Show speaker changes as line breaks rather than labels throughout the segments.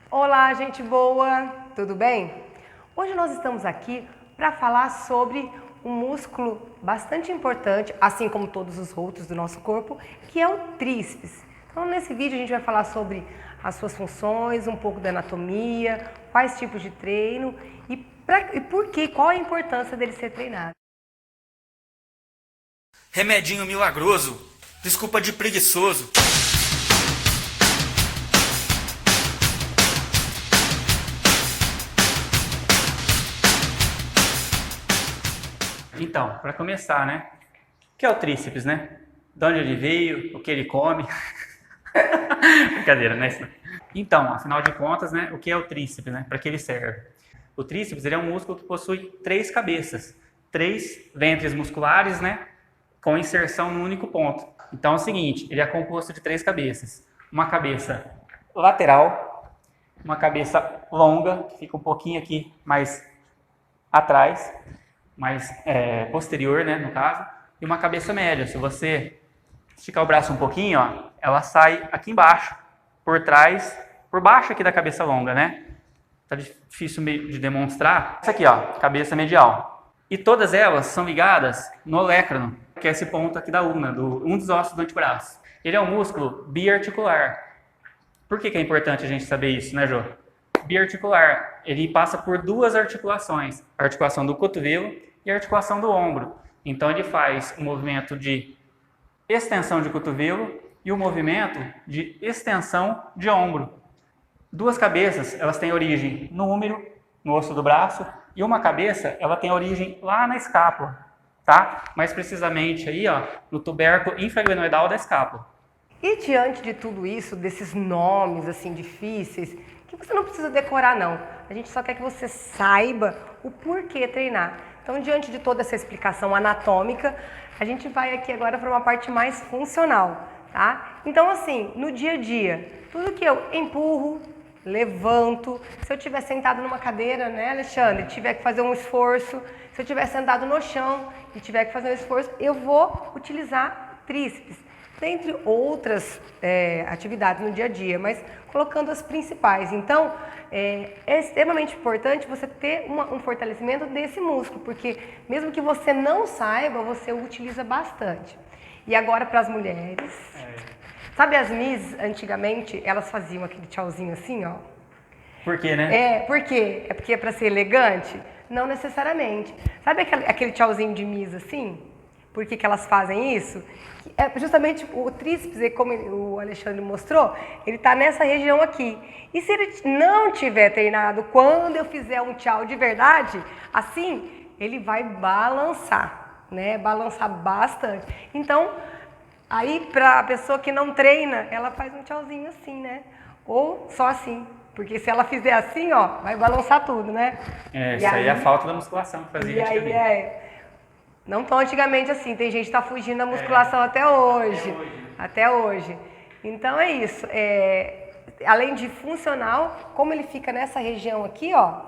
Olá, gente boa, tudo bem? Hoje nós estamos aqui para falar sobre um músculo bastante importante, assim como todos os outros do nosso corpo, que é o tríceps. Então, nesse vídeo a gente vai falar sobre as suas funções, um pouco da anatomia, quais tipos de treino e por que, qual a importância dele ser treinado.
Remedinho milagroso, desculpa de preguiçoso. Então, para começar, né? O que é o tríceps, né? De onde ele veio, o que ele come. Brincadeira, né? Então, afinal de contas, né? O que é o tríceps, né? Para que ele serve? O tríceps ele é um músculo que possui 3 cabeças, 3 ventres musculares, né? Com inserção no único ponto. Então é o seguinte, ele é composto de 3 cabeças. Uma cabeça lateral, uma cabeça longa, que fica um pouquinho aqui mais atrás, mais posterior, né, no caso, e uma cabeça média. Se você esticar o braço um pouquinho, ó, ela sai aqui embaixo, por trás, por baixo aqui da cabeça longa, né? Tá difícil de demonstrar. Essa aqui, ó, cabeça medial. E todas elas são ligadas no olecrano, que é esse ponto aqui da ulna, um dos ossos do antebraço. Ele é um músculo biarticular. Por que é importante a gente saber isso, né, Jô? Biarticular, ele passa por 2 articulações, a articulação do cotovelo e a articulação do ombro. Então ele faz o movimento de extensão de cotovelo e o movimento de extensão de ombro. 2 cabeças, elas têm origem no húmero, no osso do braço, e uma cabeça, ela tem origem lá na escápula, tá? Mais precisamente aí, ó, no tubérculo infraglenoidal da escápula.
E diante de tudo isso, desses nomes assim difíceis, que você não precisa decorar não, a gente só quer que você saiba o porquê treinar. Então, diante de toda essa explicação anatômica, a gente vai aqui agora para uma parte mais funcional, tá? Então, assim, no dia a dia, tudo que eu empurro, levanto, se eu estiver sentado numa cadeira, né, Alexandre, tiver que fazer um esforço, se eu estiver sentado no chão e tiver que fazer um esforço, eu vou utilizar tríceps, dentre outras atividades no dia a dia, mas colocando as principais. Então, é extremamente importante você ter um fortalecimento desse músculo, porque mesmo que você não saiba, você o utiliza bastante. E agora para as mulheres. Sabe as Miss, antigamente, elas faziam aquele tchauzinho assim, ó?
Por quê, né?
Por quê? É porque é para ser elegante? Não necessariamente. Sabe aquele tchauzinho de Miss assim? Por que elas fazem isso? É justamente o tríceps, como o Alexandre mostrou, ele está nessa região aqui. E se ele não tiver treinado, quando eu fizer um tchau de verdade, assim, ele vai balançar, né? Balançar bastante. Então, aí para a pessoa que não treina, ela faz um tchauzinho assim, né? Ou só assim. Porque se ela fizer assim, ó, vai balançar tudo, né?
Isso aí é a falta da musculação que fazia antigamente.
Não tão antigamente assim, tem gente que está fugindo da musculação até hoje. Até hoje. Então é isso. Além de funcional, como ele fica nessa região aqui, ó,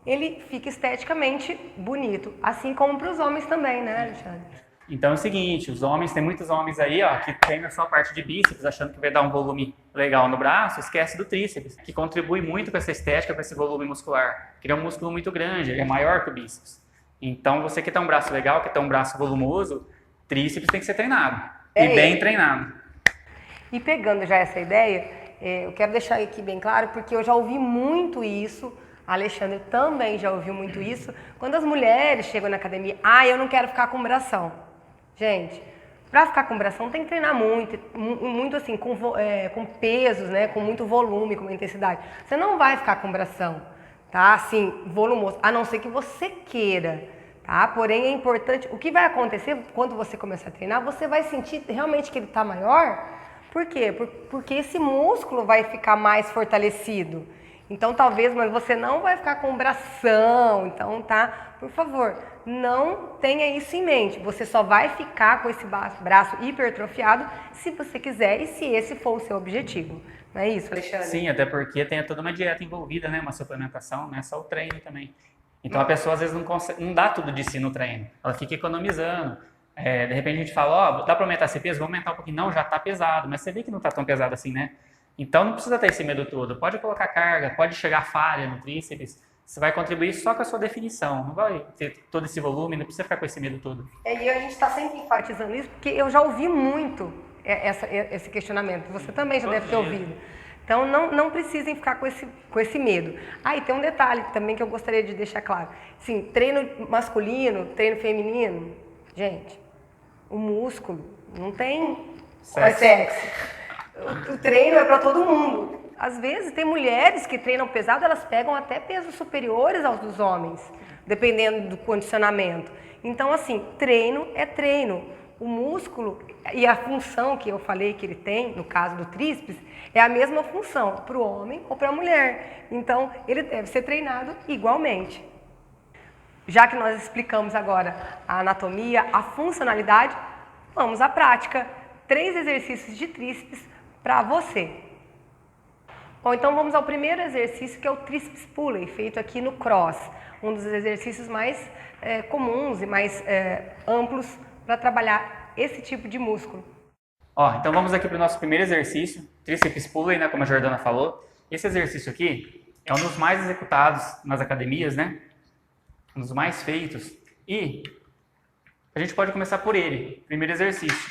ele fica esteticamente bonito. Assim como para os homens também, né, Alexandre?
Então é o seguinte, tem muitos homens aí, ó, que treinam só a parte de bíceps, achando que vai dar um volume legal no braço, esquece do tríceps, que contribui muito com essa estética, com esse volume muscular. Que ele é um músculo muito grande, ele é maior que o bíceps. Então, você que tem um braço legal, que tem um braço volumoso, tríceps tem que ser treinado. E bem treinado.
E pegando já essa ideia, eu quero deixar aqui bem claro, porque eu já ouvi muito isso, a Alexandre também já ouviu muito isso, quando as mulheres chegam na academia, eu não quero ficar com bração. Gente, para ficar com bração tem que treinar muito assim, com pesos, né, com muito volume, com intensidade. Você não vai ficar com bração. Tá? Assim, volumoso, a não ser que você queira, tá? Porém, é importante, o que vai acontecer quando você começar a treinar, você vai sentir realmente que ele está maior. Por quê? Porque esse músculo vai ficar mais fortalecido. Então, talvez, mas você não vai ficar com bração, então, tá? Por favor, não tenha isso em mente. Você só vai ficar com esse braço hipertrofiado se você quiser e se esse for o seu objetivo. Não é isso, Alexandre?
Sim, até porque tem toda uma dieta envolvida, né? Uma suplementação, não é só o treino também. Então a pessoa às vezes não dá tudo de si no treino, ela fica economizando. De repente a gente fala, dá para aumentar esse peso? Vamos aumentar um pouquinho. Não, já está pesado, mas você vê que não está tão pesado assim, né? Então não precisa ter esse medo todo. Pode colocar carga, pode chegar falha no tríceps. Você vai contribuir só com a sua definição. Não vai ter todo esse volume, não precisa ficar com esse medo todo.
E a gente está sempre enfatizando isso, porque eu já ouvi muito esse questionamento. Você também já deve ter ouvido. Então, não precisem ficar com esse medo. E tem um detalhe também que eu gostaria de deixar claro. Sim, treino masculino, treino feminino. Gente, o músculo não tem sexo. O treino é para todo mundo. Às vezes, tem mulheres que treinam pesado, elas pegam até pesos superiores aos dos homens, dependendo do condicionamento. Então, assim, treino é treino. O músculo e a função que eu falei que ele tem, no caso do tríceps, é a mesma função para o homem ou para a mulher. Então, ele deve ser treinado igualmente. Já que nós explicamos agora a anatomia, a funcionalidade, vamos à prática. 3 exercícios de tríceps para você. Bom, então vamos ao primeiro exercício, que é o tríceps pulley, feito aqui no cross. Um dos exercícios mais comuns e mais amplos para trabalhar esse tipo de músculo.
Então vamos aqui para o nosso primeiro exercício, tríceps pulley, né, como a Jordana falou. Esse exercício aqui é um dos mais executados nas academias, né? Um dos mais feitos. E a gente pode começar por ele, primeiro exercício.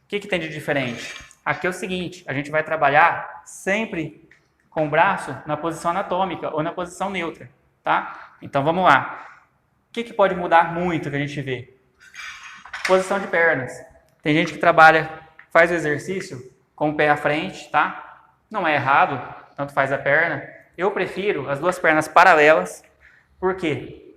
O que tem de diferente? Aqui é o seguinte, a gente vai trabalhar sempre com o braço na posição anatômica ou na posição neutra, tá? Então vamos lá. O que pode mudar muito que a gente vê? Posição de pernas. Tem gente que faz o exercício com o pé à frente, tá? Não é errado, tanto faz a perna. Eu prefiro as 2 pernas paralelas, porque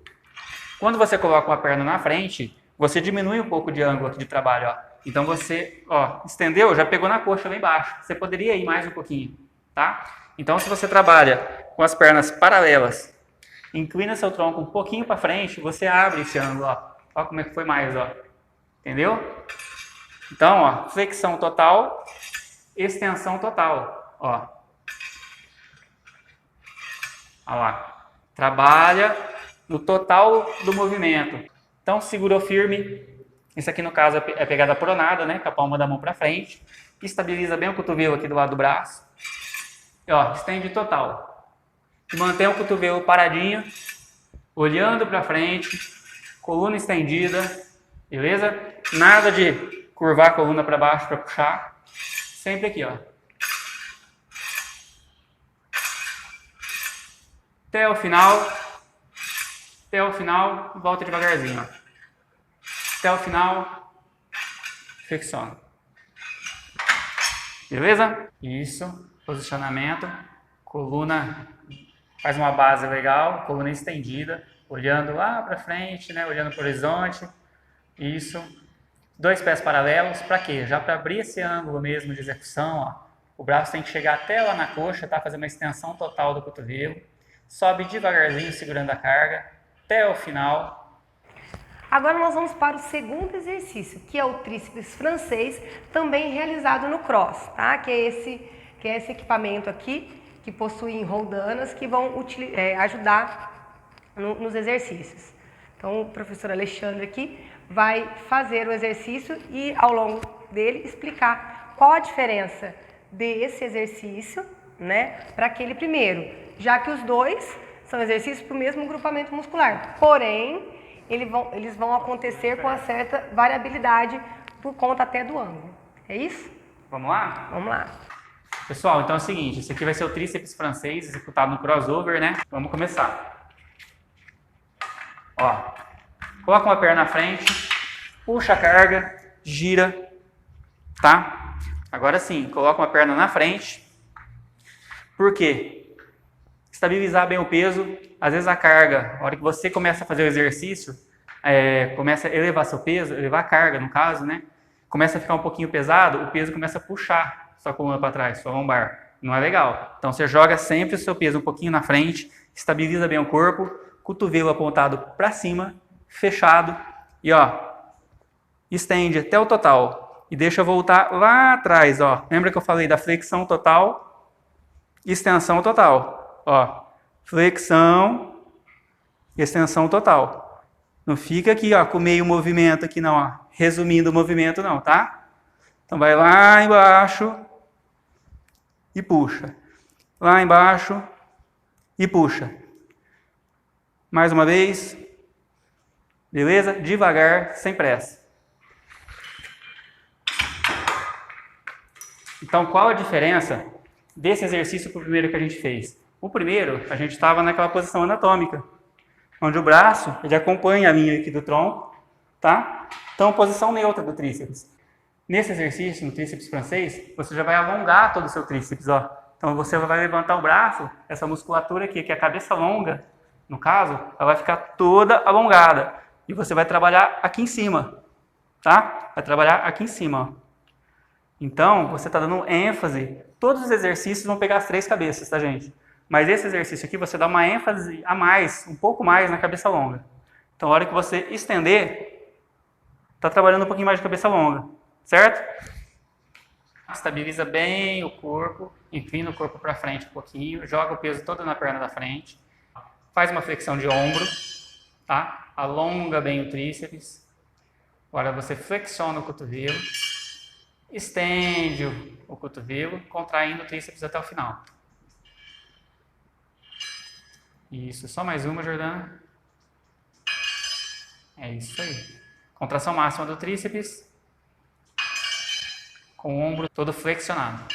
quando você coloca uma perna na frente, você diminui um pouco de ângulo aqui de trabalho, ó. Então você, estendeu, já pegou na coxa lá embaixo. Você poderia ir mais um pouquinho, tá? Então se você trabalha com as pernas paralelas, inclina seu tronco um pouquinho para frente, você abre esse ângulo, ó. Ó como é que foi mais, ó. Entendeu? Então, flexão total, extensão total, ó. Olha lá. Trabalha no total do movimento. Então segurou firme. Isso aqui, no caso, é pegada pronada, né? Com a palma da mão para frente. Estabiliza bem o cotovelo aqui do lado do braço. E, estende total. E mantém o cotovelo paradinho, olhando para frente, coluna estendida, beleza? Nada de curvar a coluna para baixo para puxar. Sempre aqui, ó. Até o final. Até o final, volta devagarzinho, ó. Até o final, flexiona. Beleza? Isso, posicionamento, coluna, faz uma base legal, coluna estendida, olhando lá para frente, né? Olhando para o horizonte. Isso. 2 pés paralelos, para quê? Já para abrir esse ângulo mesmo de execução, ó. O braço tem que chegar até lá na coxa, tá? Fazer uma extensão total do cotovelo. Sobe devagarzinho, segurando a carga, até o final.
Agora nós vamos para o segundo exercício, que é o tríceps francês, também realizado no cross, tá? Que é esse equipamento aqui, que possui roldanas, que vão ajudar nos exercícios. Então o professor Alexandre aqui vai fazer o exercício e ao longo dele explicar qual a diferença desse exercício, né, para aquele primeiro, já que os dois são exercícios para o mesmo grupamento muscular, porém eles vão acontecer com uma certa variabilidade por conta até do ângulo. É isso?
Vamos lá?
Vamos lá.
Pessoal, então é o seguinte, esse aqui vai ser o tríceps francês, executado no crossover, né? Vamos começar. Ó, coloca uma perna na frente, puxa a carga, gira, tá? Agora sim, coloca uma perna na frente. Por quê? Estabilizar bem o peso. Às vezes a carga, a hora que você começa a fazer o exercício, começa a elevar seu peso, elevar a carga no caso, né? Começa a ficar um pouquinho pesado, o peso começa a puxar sua coluna para trás, sua lombar. Não é legal. Então você joga sempre o seu peso um pouquinho na frente, estabiliza bem o corpo, cotovelo apontado para cima, fechado e estende até o total. E deixa voltar lá atrás, ó. Lembra que eu falei da flexão total, extensão total. Ó, flexão, extensão total. Não fica aqui, ó, com meio movimento aqui não, ó. Resumindo o movimento não, tá? Então vai lá embaixo, e puxa. Lá embaixo e puxa. Mais uma vez. Beleza? Devagar, sem pressa. Então, qual a diferença desse exercício para o primeiro que a gente fez? O primeiro, a gente estava naquela posição anatômica, onde o braço ele acompanha a linha aqui do tronco, tá? Então, posição neutra do tríceps. Nesse exercício, no tríceps francês, você já vai alongar todo o seu tríceps, ó. Então, você vai levantar o braço, essa musculatura aqui, que é a cabeça longa, no caso, ela vai ficar toda alongada. E você vai trabalhar aqui em cima, tá? Vai trabalhar aqui em cima, ó. Então, você está dando ênfase. Todos os exercícios vão pegar as 3 cabeças, tá, gente? Mas esse exercício aqui, você dá uma ênfase a mais, um pouco mais na cabeça longa. Então, a hora que você estender, está trabalhando um pouquinho mais de cabeça longa, certo? Estabiliza bem o corpo, inclina o corpo para frente um pouquinho, joga o peso todo na perna da frente, faz uma flexão de ombro, tá? Alonga bem o tríceps. Agora você flexiona o cotovelo. Estende o cotovelo, contraindo o tríceps até o final. Isso, só mais uma, Jordana. É isso aí. Contração máxima do tríceps, com o ombro todo flexionado.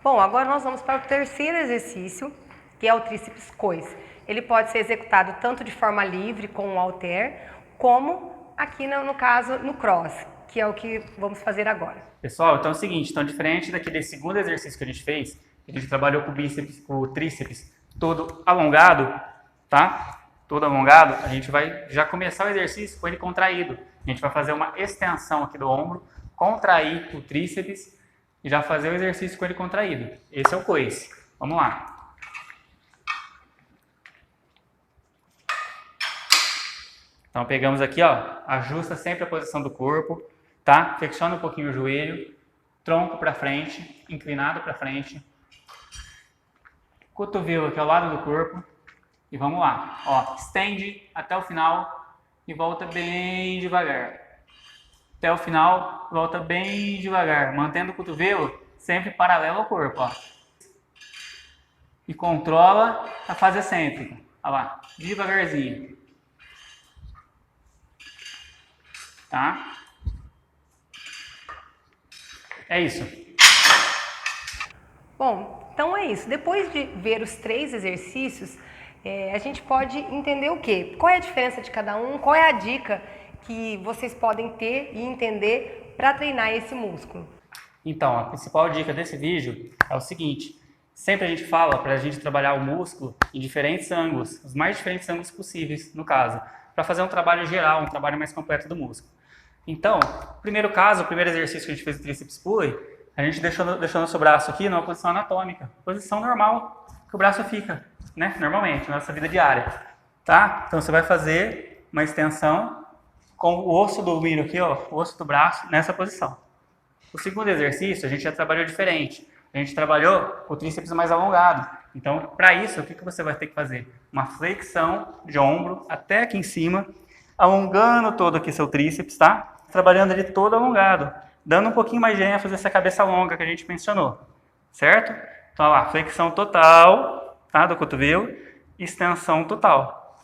Bom, agora nós vamos para o terceiro exercício, que é o tríceps coice. Ele pode ser executado tanto de forma livre, com o halter, como aqui no caso, no cross, que é o que vamos fazer agora.
Pessoal, então é o seguinte, então diferente daquele segundo exercício que a gente fez, a gente trabalhou com o bíceps, com o tríceps todo alongado, tá? Todo alongado, a gente vai já começar o exercício com ele contraído. A gente vai fazer uma extensão aqui do ombro, contrair o tríceps e já fazer o exercício com ele contraído. Esse é o coice. Vamos lá. Então pegamos aqui, ó, ajusta sempre a posição do corpo, tá? Flexiona um pouquinho o joelho, tronco para frente, inclinado para frente, cotovelo aqui ao lado do corpo e vamos lá. Ó, estende até o final e volta bem devagar. Até o final, volta bem devagar, mantendo o cotovelo sempre paralelo ao corpo, ó. E controla a fase excêntrica. Olha lá, devagarzinho. Tá? É isso.
Bom, então é isso. Depois de ver os 3 exercícios, a gente pode entender o quê? Qual é a diferença de cada um? Qual é a dica que vocês podem ter e entender para treinar esse músculo?
Então, a principal dica desse vídeo é o seguinte. Sempre a gente fala para a gente trabalhar o músculo em diferentes ângulos, os mais diferentes ângulos possíveis, no caso, para fazer um trabalho geral, um trabalho mais completo do músculo. Então, primeiro caso, o primeiro exercício que a gente fez do tríceps pulley, a gente deixou nosso braço aqui numa posição anatômica, posição normal que o braço fica, né? Normalmente, na nossa vida diária, tá? Então você vai fazer uma extensão com o osso do milho aqui, ó, o osso do braço nessa posição. O segundo exercício a gente já trabalhou diferente. A gente trabalhou o tríceps mais alongado. Então, para isso, o que você vai ter que fazer? Uma flexão de ombro até aqui em cima, alongando todo aqui seu tríceps, tá? Trabalhando ele todo alongado, dando um pouquinho mais de ênfase nessa cabeça longa que a gente mencionou, certo? Então, olha lá, flexão total, tá, do cotovelo, extensão total.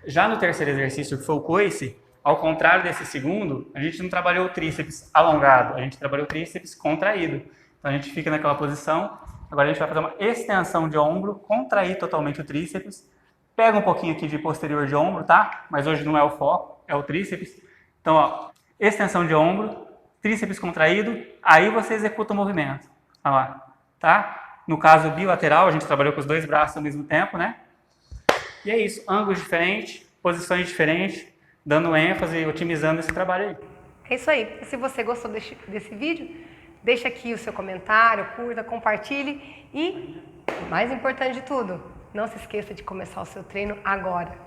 Já no terceiro exercício, que foi o coice, ao contrário desse segundo, a gente não trabalhou o tríceps alongado, a gente trabalhou o tríceps contraído. Então, a gente fica naquela posição, agora a gente vai fazer uma extensão de ombro, contrair totalmente o tríceps, pega um pouquinho aqui de posterior de ombro, tá? Mas hoje não é o foco, é o tríceps. Então, ó, extensão de ombro, tríceps contraído, aí você executa o movimento. Olha lá, tá? No caso bilateral, a gente trabalhou com os 2 braços ao mesmo tempo, né? E é isso, ângulos diferentes, posições diferentes, dando ênfase e otimizando esse trabalho aí.
É isso aí. E se você gostou desse vídeo, deixa aqui o seu comentário, curta, compartilhe e, mais importante de tudo, não se esqueça de começar o seu treino agora.